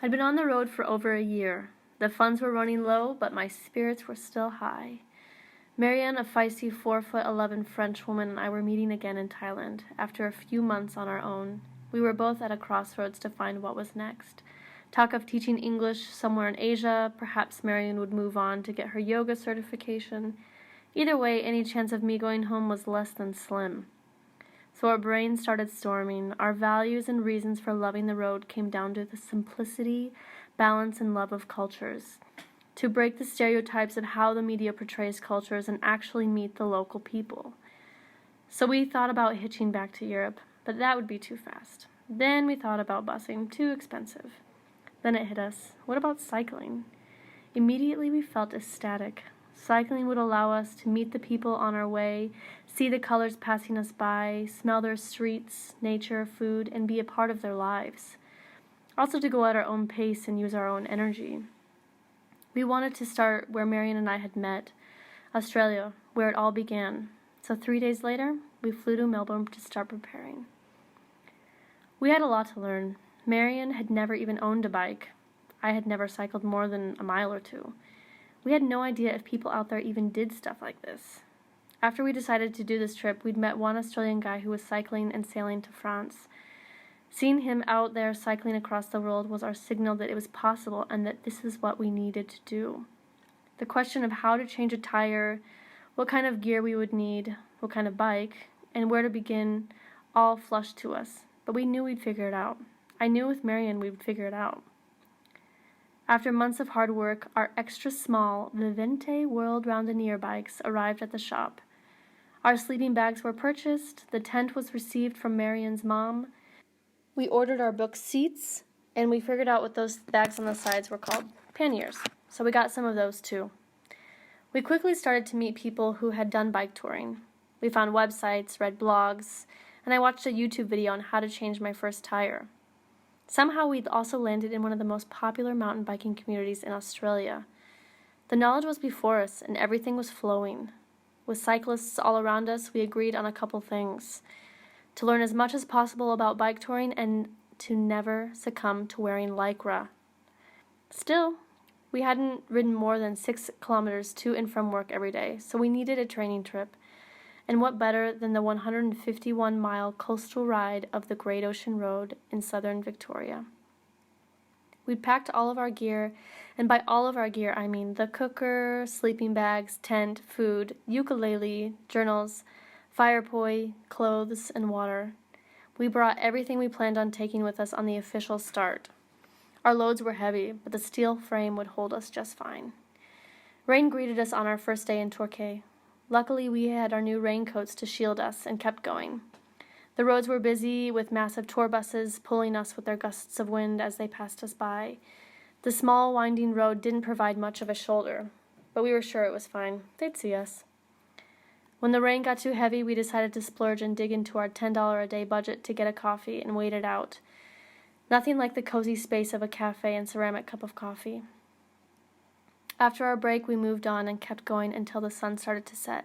I'd been on the road for over a year. The funds were running low, but my spirits were still high. Marianne, a feisty 4'11" French woman, and I were meeting again in Thailand, after a few months on our own. We were both at a crossroads to find what was next. Talk of teaching English somewhere in Asia, perhaps Marianne would move on to get her yoga certification. Either way, any chance of me going home was less than slim. So our brains started storming. Our values and reasons for loving the road came down to the simplicity, balance, and love of cultures. To break the stereotypes of how the media portrays cultures and actually meet the local people. So we thought about hitching back to Europe, but that would be too fast. Then we thought about busing, too expensive. Then it hit us. What about cycling? Immediately we felt ecstatic. Cycling would allow us to meet the people on our way, see the colors passing us by, smell their streets, nature, food, and be a part of their lives. Also to go at our own pace and use our own energy. We wanted to start where Marianne and I had met, Australia, where it all began. So 3 days later, we flew to Melbourne to start preparing. We had a lot to learn. Marianne had never even owned a bike. I had never cycled more than a mile or two. We had no idea if people out there even did stuff like this. After we decided to do this trip, we'd met one Australian guy who was cycling and sailing to France. Seeing him out there cycling across the world was our signal that it was possible and that this is what we needed to do. The question of how to change a tire, what kind of gear we would need, what kind of bike, and where to begin all flushed to us, but we knew we'd figure it out. I knew with Marianne we would figure it out. After months of hard work, our extra small Vivente World Roundineer bikes arrived at the shop. Our sleeping bags were purchased, the tent was received from Marianne's mom. We ordered our book seats, and we figured out what those bags on the sides were called, panniers. So we got some of those too. We quickly started to meet people who had done bike touring. We found websites, read blogs, and I watched a YouTube video on how to change my first tire. Somehow we'd also landed in one of the most popular mountain biking communities in Australia. The knowledge was before us, and everything was flowing. With cyclists all around us, we agreed on a couple things. To learn as much as possible about bike touring and to never succumb to wearing Lycra. Still, we hadn't ridden more than 6 kilometers to and from work every day, so we needed a training trip. And what better than the 151-mile coastal ride of the Great Ocean Road in southern Victoria. We'd packed all of our gear, and by all of our gear I mean the cooker, sleeping bags, tent, food, ukulele, journals, fire poi, clothes, and water. We brought everything we planned on taking with us on the official start. Our loads were heavy, but the steel frame would hold us just fine. Rain greeted us on our first day in Torquay. Luckily, we had our new raincoats to shield us and kept going. The roads were busy with massive tour buses pulling us with their gusts of wind as they passed us by. The small, winding road didn't provide much of a shoulder, but we were sure it was fine. They'd see us. When the rain got too heavy, we decided to splurge and dig into our $10 a day budget to get a coffee and wait it out. Nothing like the cozy space of a cafe and ceramic cup of coffee. After our break, we moved on and kept going until the sun started to set.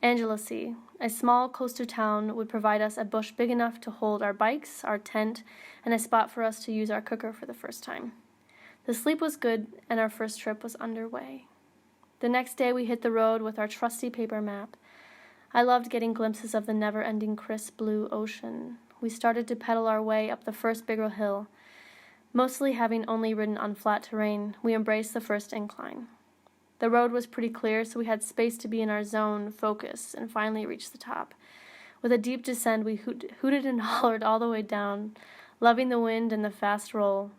Angelasy, a small coastal town, would provide us a bush big enough to hold our bikes, our tent, and a spot for us to use our cooker for the first time. The sleep was good, and our first trip was underway. The next day, we hit the road with our trusty paper map. I loved getting glimpses of the never-ending crisp blue ocean. We started to pedal our way up the first bigger hill. Mostly having only ridden on flat terrain, we embraced the first incline. The road was pretty clear, so we had space to be in our zone, focus, and finally reached the top. With a deep descent, we hooted and hollered all the way down, loving the wind and the fast roll.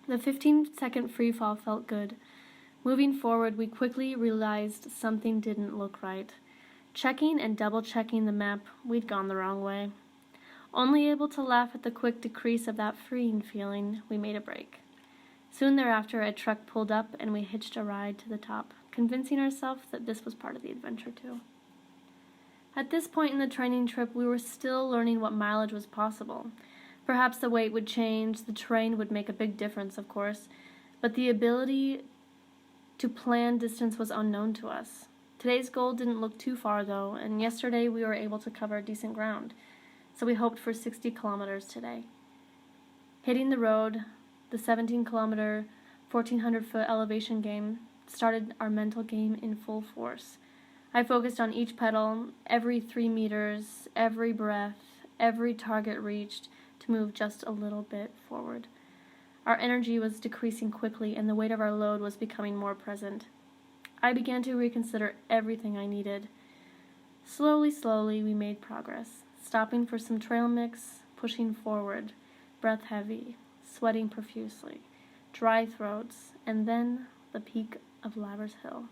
The 15-second free fall felt good. Moving forward, we quickly realized something didn't look right. Checking and double-checking the map, we'd gone the wrong way. Only able to laugh at the quick decrease of that freeing feeling, we made a break. Soon thereafter, a truck pulled up and we hitched a ride to the top, convincing ourselves that this was part of the adventure too. At this point in the training trip, we were still learning what mileage was possible. Perhaps the weight would change, the terrain would make a big difference, of course, but the ability to plan distance was unknown to us. Today's goal didn't look too far, though, and yesterday we were able to cover decent ground. So we hoped for 60 kilometers today. Hitting the road, The 17-kilometer, 1,400-foot elevation game started our mental game in full force. I focused on each pedal, every 3 meters, every breath, every target reached, to move just a little bit forward. Our energy was decreasing quickly, and the weight of our load was becoming more present. I began to reconsider everything I needed. Slowly, we made progress, stopping for some trail mix, pushing forward, breath heavy, sweating profusely, dry throats, and then the peak of Lavers Hill.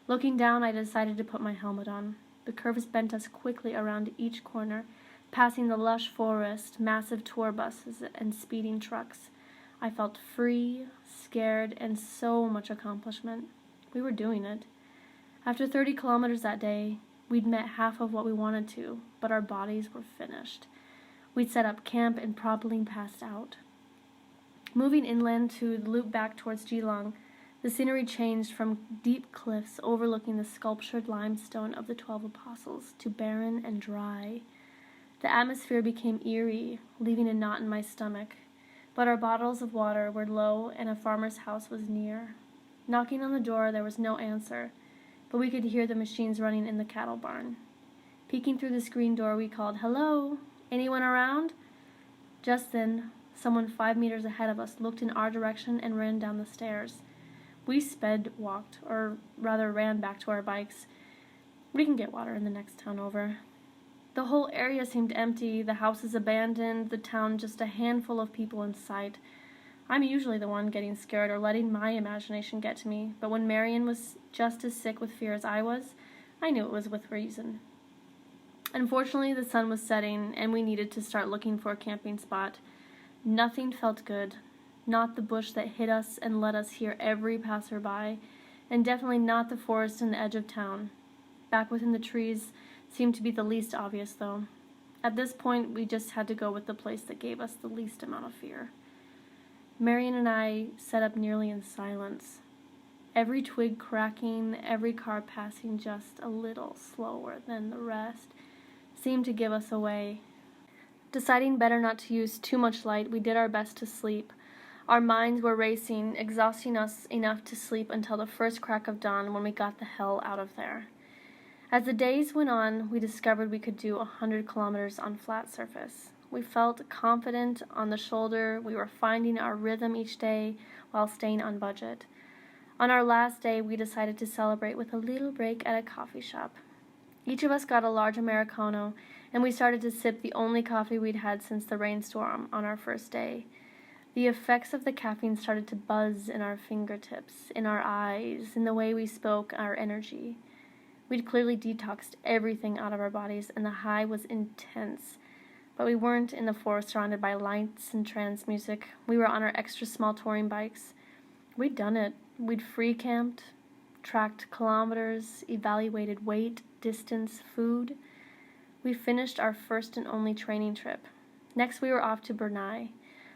Looking down, I decided to put my helmet on. The curves bent us quickly around each corner, passing the lush forest, massive tour buses, and speeding trucks. I felt free, scared, and so much accomplishment. We were doing it. After 30 kilometers that day, we'd met half of what we wanted to, but our bodies were finished. We'd set up camp and promptly passed out. Moving inland to the loop back towards Geelong, the scenery changed from deep cliffs overlooking the sculptured limestone of the 12 Apostles to barren and dry. The atmosphere became eerie, leaving a knot in my stomach, but our bottles of water were low and a farmer's house was near. Knocking on the door, there was no answer, but we could hear the machines running in the cattle barn. Peeking through the screen door, we called, "Hello? Anyone around?" Just then, someone 5 meters ahead of us looked in our direction and ran down the stairs. We walked, or rather ran back to our bikes. We can get water in the next town over. The whole area seemed empty, the houses abandoned, the town just a handful of people in sight. I'm usually the one getting scared or letting my imagination get to me, but when Marion was just as sick with fear as I was, I knew it was with reason. Unfortunately, the sun was setting, and we needed to start looking for a camping spot. Nothing felt good. Not the bush that hid us and let us hear every passerby, and definitely not the forest in the edge of town. Back within the trees seemed to be the least obvious, though. At this point, we just had to go with the place that gave us the least amount of fear. Marion and I set up nearly in silence. Every twig cracking, every car passing just a little slower than the rest, seemed to give us away. Deciding better not to use too much light, we did our best to sleep. Our minds were racing, exhausting us enough to sleep until the first crack of dawn when we got the hell out of there. As the days went on, we discovered we could do 100 kilometers on flat surface. We felt confident on the shoulder. We were finding our rhythm each day while staying on budget. On our last day, we decided to celebrate with a little break at a coffee shop. Each of us got a large Americano, and we started to sip the only coffee we'd had since the rainstorm on our first day. The effects of the caffeine started to buzz in our fingertips, in our eyes, in the way we spoke, our energy. We'd clearly detoxed everything out of our bodies, and the high was intense. But we weren't in the forest surrounded by lights and trance music. We were on our extra small touring bikes. We'd done it. We'd free camped, tracked kilometers, evaluated weight, distance, food. We finished our first and only training trip. Next, we were off to Bernay,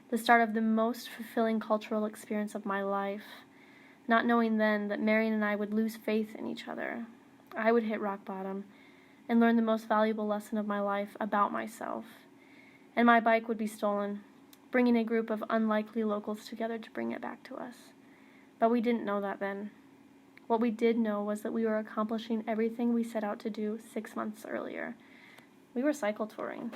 the start of the most fulfilling cultural experience of my life, not knowing then that Marion and I would lose faith in each other. I would hit rock bottom and learn the most valuable lesson of my life about myself. And my bike would be stolen, bringing a group of unlikely locals together to bring it back to us. But we didn't know that then. What we did know was that we were accomplishing everything we set out to do 6 months earlier. We were cycle touring.